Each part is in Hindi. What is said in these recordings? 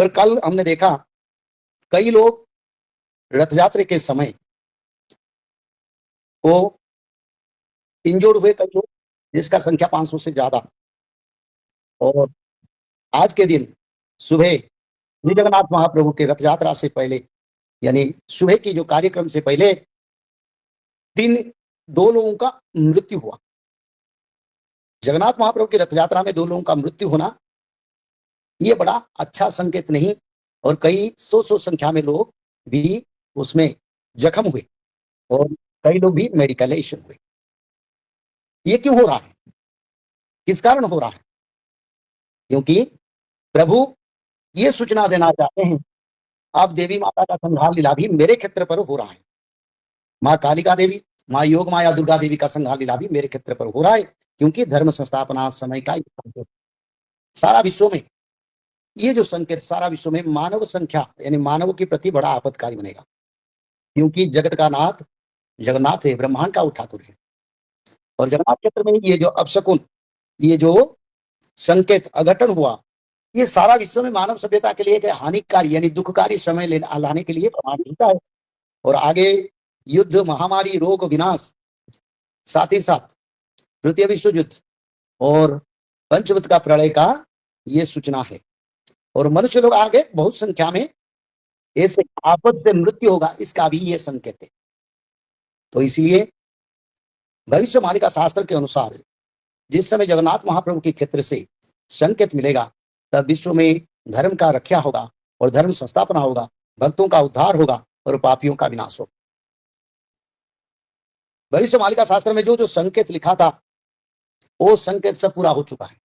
पर कल हमने देखा कई लोग रथ यात्रा के समय को इंजोर्ड हुए, कई लोग, जिसका संख्या 500 से ज्यादा। और आज के दिन सुबह श्री जगन्नाथ महाप्रभु के रथ यात्रा से पहले, यानी सुबह की जो कार्यक्रम से पहले दिन 2 लोगों का मृत्यु हुआ। जगन्नाथ महाप्रभु की रथ यात्रा में 2 लोगों का मृत्यु होना ये बड़ा अच्छा संकेत नहीं, और कई सौ संख्या में लोग भी उसमें जख्म हुए और कई लोग भी मेडिकलाइजेशन हुए। ये क्यों हो रहा है? किस कारण हो रहा है? क्योंकि प्रभु ये सूचना देना चाहते हैं, अब देवी माता का संहार लीला भी मेरे क्षेत्र पर हो रहा है। माँ कालिका देवी, माँ योग माया दुर्गा देवी का संहार लीला भी मेरे क्षेत्र पर हो रहा है, क्योंकि धर्म संस्थापना समय का सारा विश्व में ये जो संकेत सारा विश्व में मानव संख्या यानी मानव के प्रति बड़ा आपत्तिकारी बनेगा, क्योंकि जगत का नाथ जगन्नाथ है, ब्रह्मांड का ठाकुर है। और जगन्नाथ क्षेत्र में ये जो अपशकुन, ये जो संकेत अघटन हुआ, ये सारा विश्व में मानव सभ्यता के लिए एक हानिकारी यानी दुखकारी समय लाने के लिए प्रमाण मिलता है। और आगे युद्ध, महामारी, रोग, विनाश, साथ ही साथ तृतीय विश्व युद्ध और पंचभूत का प्रलय का ये सूचना है। और मनुष्य लोग आगे बहुत संख्या में ऐसे आपद से मृत्यु होगा, इसका भी ये संकेत है। तो इसलिए भविष्यवाणी का शास्त्र के अनुसार जिस समय जगन्नाथ महाप्रभु के क्षेत्र से संकेत मिलेगा, तब विश्व में धर्म का रक्षा होगा और धर्म संस्थापना होगा, भक्तों का उद्धार होगा और पापियों का विनाश होगा। भविष्यवाणी का शास्त्र में जो जो संकेत लिखा था, वो संकेत सब पूरा हो चुका है।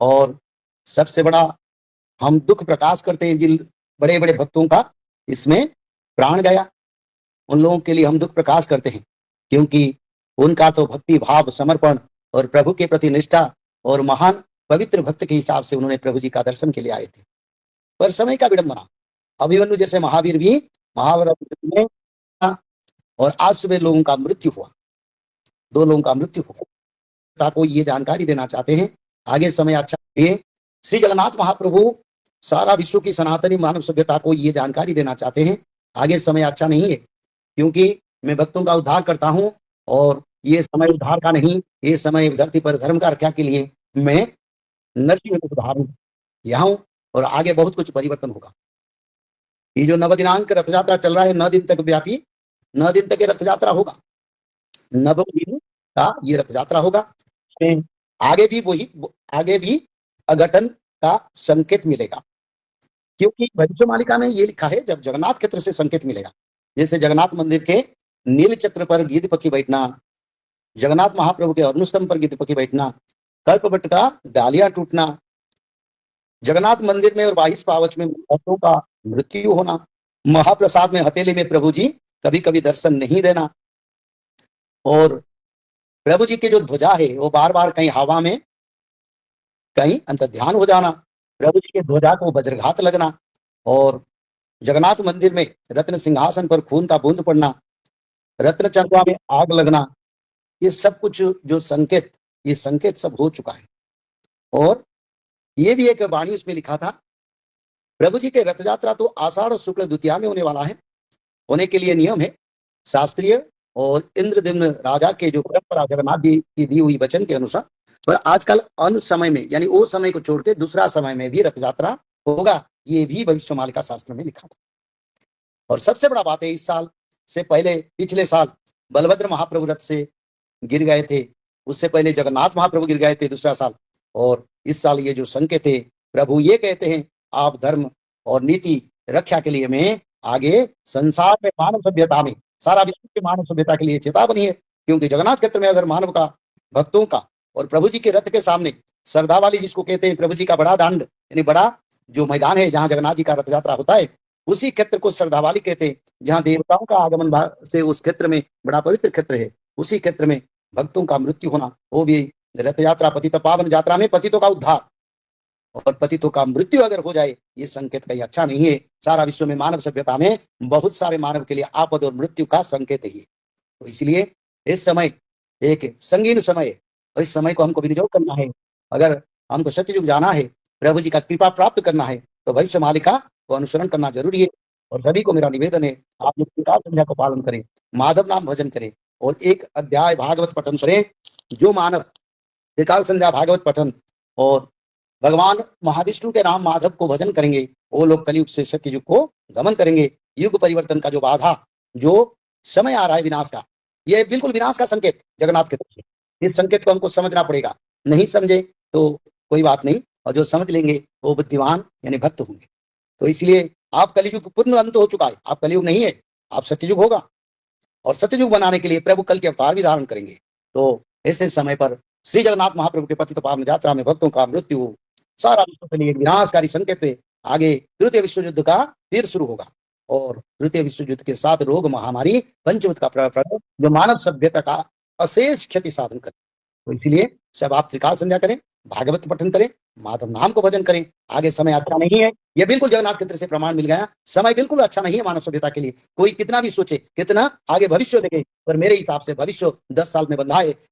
और सबसे बड़ा हम दुख प्रकाश करते हैं, जिन बड़े बड़े भक्तों का इसमें प्राण गया, उन लोगों के लिए हम दुख प्रकाश करते हैं, क्योंकि उनका तो भक्ति भाव, समर्पण और प्रभु के प्रति निष्ठा और महान पवित्र भक्त के हिसाब से उन्होंने प्रभु जी का दर्शन के लिए आए थे। पर समय का विडंबना, अभिमन्यु जैसे महावीर भी महाभारत में, और आज सुबह लोगों का मृत्यु हुआ, 2 लोगों का मृत्यु हुआ। को ये जानकारी देना चाहते हैं, आगे समय अच्छा है। श्री जगन्नाथ महाप्रभु सारा विश्व की सनातनी मानव सभ्यता को ये जानकारी देना चाहते हैं, आगे समय अच्छा नहीं है, क्योंकि मैं भक्तों का उद्धार करता हूं और ये समय उद्धार का नहीं, ये समय धरती पर धर्म का रक्षा के लिए मैं नरसिंह उद्धार हूं, यहाँ हूं, और आगे बहुत कुछ परिवर्तन होगा। ये जो 9 दिनांक रथ यात्रा चल रहा है, 9 दिन तक व्यापी, 9 दिन तक ये रथ यात्रा होगा, 9 दिन का ये रथ यात्रा होगा। आगे भी अघटन का संकेत मिलेगा, क्योंकि भविष्यवाणी में ये लिखा है, जब जगन्नाथ क्षेत्र से संकेत मिलेगा, जैसे जगन्नाथ मंदिर के नील चक्र पर गीध पक्षी बैठना, जगन्नाथ महाप्रभु के अग्निस्तंभ पर गीध पक्षी बैठना, कल्पवट का डालियां टूटना, जगन्नाथ मंदिर में और 22 पावच में भक्तों का मृत्यु होना, महाप्रसाद में हथेली में प्रभु जी कभी कभी दर्शन नहीं देना, और प्रभु जी की जो ध्वजा है वो बार बार कहीं हवा में कहीं अंतर्ध्यान हो जाना, प्रभु जी के ध्वजा को वज्रघात लगना, और जगन्नाथ मंदिर में रत्न सिंहासन पर खून का बूंद पड़ना, रत्न चंद्रमा में आग लगना, ये सब कुछ जो संकेत, ये संकेत सब हो चुका है। और ये भी एक वाणी उसमें लिखा था, प्रभु जी के रथ यात्रा तो आषाढ़ शुक्ल द्वितीया में होने वाला है, होने के लिए नियम है शास्त्रीय और इंद्रद्युम्न राजा के जो परंपरा जगन्नाथ जी की दी हुई वचन के अनुसार। पर आजकल अन्य समय में, यानी वो समय को छोड़ के दूसरा समय में भी रथ यात्रा होगा, ये भी भविष्यवाणी का शास्त्र में लिखा था। और सबसे बड़ा बात है, इस साल से पहले पिछले साल बलभद्र महाप्रभु रथ से गिर गए थे, उससे पहले जगन्नाथ महाप्रभु गिर गए थे दूसरा साल, और इस साल ये जो संकेत है, प्रभु ये कहते हैं, आप धर्म और नीति रक्षा के लिए मैं आगे संसार में मानव सभ्यता में, सारा विश्व की मानव सभ्यता के लिए चेतावनी है, क्योंकि जगन्नाथ क्षेत्र में अगर मानव का, भक्तों का और प्रभु जी के रथ के सामने श्रद्धावाली जिसको कहते हैं, प्रभु जी का बड़ा दांड यानी बड़ा जो मैदान है जहां जगन्नाथ जी का रथ यात्रा होता है, उसी क्षेत्र को श्रद्धावाली कहते हैं, जहां देवताओं का आगमन से उस क्षेत्र में बड़ा पवित्र क्षेत्र है, उसी क्षेत्र में भक्तों का मृत्यु होना, वो भी रथ यात्रा पतित पावन यात्रा में पतितों का उद्धार और पतितों का मृत्यु अगर हो जाए, ये संकेत कहीं अच्छा नहीं है। सारा विश्व में मानव सभ्यता में बहुत सारे मानव के लिए आपद और मृत्यु का संकेत है ये। तो इसलिए इस समय एक संगीन समय है, और इस समय को हमको विनियोग करना है। अगर हमको सत्ययुग जाना है, प्रभु जी का कृपा प्राप्त करना है, तो भविष्य मालिका को अनुसरण करना जरूरी है। और सभी को मेरा निवेदन है, आप लोग त्रिकाल संध्या को पालन करें, माधव नाम भजन करें और एक अध्याय भागवत पठन करें। जो मानव त्रिकाल संध्या भागवत पठन और भगवान महाविष्णु के नाम माधव को भजन करेंगे, वो लोग कलयुग से सत्ययुग को गमन करेंगे। युग परिवर्तन का जो बाधा, जो समय आ रहा है विनाश का, ये बिल्कुल विनाश का संकेत जगन्नाथ के तरफ से। इस संकेत को हमको समझना पड़ेगा, नहीं समझे तो कोई बात नहीं, और जो समझ लेंगे वो बुद्धिमान यानी भक्त होंगे। तो इसलिए आप कलयुग पूर्ण अंत हो चुका है, आप कलयुग नहीं है, आप सत्ययुग होगा। और सत्ययुग बनाने के लिए प्रभु कल के अवतार भी धारण करेंगे। तो ऐसे समय पर श्री जगन्नाथ महाप्रभु के पतित पावन यात्रा में भक्तों का मृत्यु सारा विश्व के लिए विनाशकारी संकेत पे आगे तृतीय विश्व युद्ध का फिर शुरू होगा। और तृतीय विश्व युद्ध के साथ रोग महामारी पंचमत का प्रभाव जो मानव सभ्यता का अशेष क्षति साधन करे। तो इसलिए सब आप त्रिकाल संध्या करें, भागवत पठन करें, माधव नाम को भजन करें। आगे समय अच्छा नहीं है, ये बिल्कुल जगन्नाथ के तरफ से प्रमाण मिल गया। समय बिल्कुल अच्छा नहीं है मानव सभ्यता के लिए। कोई कितना भी सोचे, कितना आगे भविष्य देखे, पर मेरे हिसाब से भविष्य 10 साल में बंधा है,